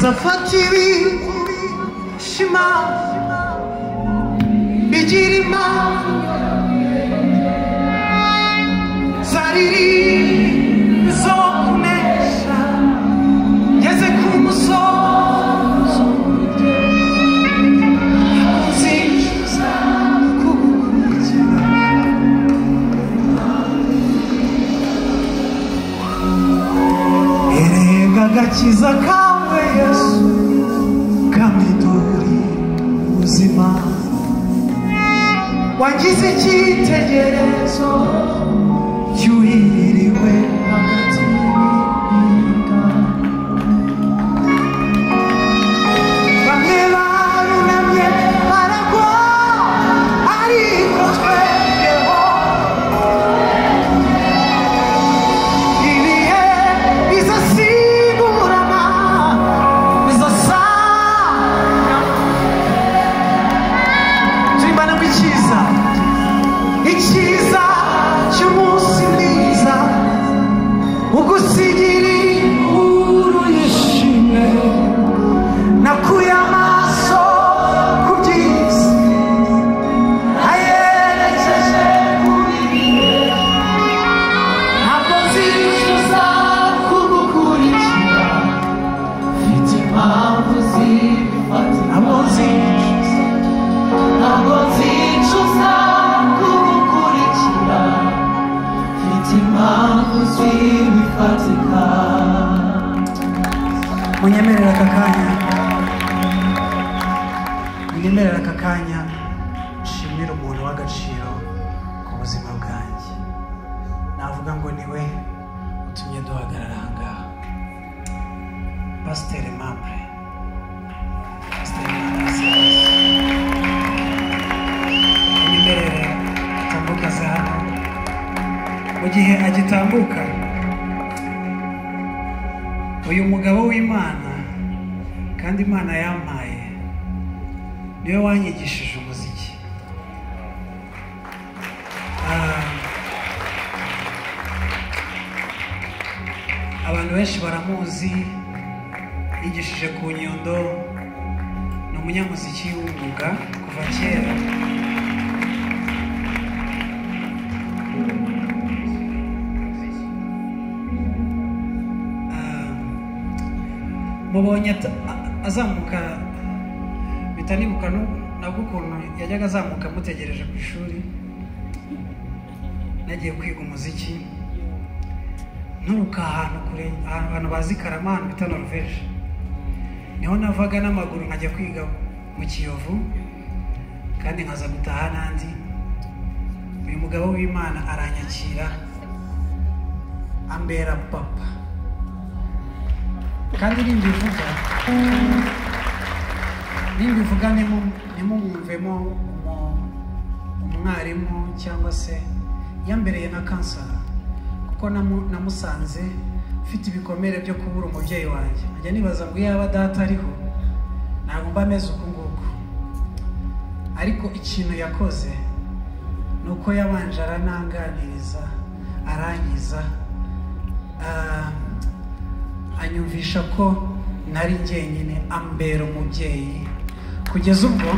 zafatiwi shima bijirima zariri zo kunesha ngeze ku musozo nzicuza kugukurikira erega agakiza kawe Yesu kamiduri ubuzima wagize icyitegererezo cyuhiriwe hagati y'ibinga bamwe barunamye baragwa ariko twebweho ibihe bizasimburana bizasanga turibana mu icyiza cy'umunsi mwiza ugusigira inkuru yishimye nakuye amaso ku by'isi ayerekeje ku bihe ntabwo nzicuza kugukurikira mfite impamvu zibifata ntabwo nzicuza kugukurikira mfite impamvu zibifatika munyemerera aka kanya nshimira umuntu w'agaciro ku buzima bwanjye navuga ngo niwe utumye duhagarara aha ngaha Pasiteri MIrene munyemerere atambuka aza hano mu gihe agitambuka uyu mugabo w'Imana kandi Imana yampaye niwe wanyigishije umuziki abantu benshi baramuzi yigishije ku Nyundo ni umunyamuziki w'umwuga kuva kera mubonye azamuka bitanibuka nabwo ukuntu yajyaga azamuka mutegereje ku ishuri nagiye kwiga umuziki nturuka ahantu kure abantu bazi Karama ahantu bita Norvège niho navaga n'amaguru nkajya kwiga mu Kiyovu kandi nkaza gutaha n'andi uyu mugabo w'Imana aranyakira ambera papa kandi nimbivuga nimumwumvemo umwarimu cyangwa se yambereye na kansara kuko namusanze ufite ibikomere byo kubura umubyeyi wanjye ajya nibaza ngo yaba data ariho ntabwo mba meze uku nguku ariko ikintu yakoze ni uko yabanje arananganiriza arangiza anyumvisha ko nari njyenyine ambera umubyeyi kugeza ubwo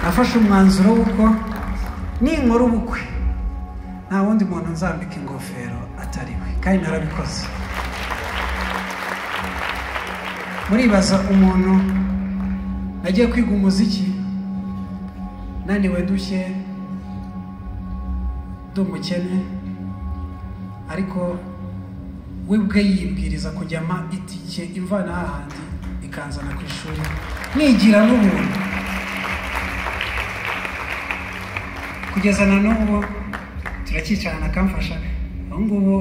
nafashe umwanzuro w'uko ninkora ubukwe nta wundi muntu nzambika ingofero atari we kandi narabikoze muribaza umuntu nagiye kwiga umuziki naniwe dushye dumukene ariko we bwe yibwiriza kujyama itike imvana hahandi ikanzana ku ishuri nigira n'ubuntu kugeza na n'ubu turakicarana akamfasha ubu ngubu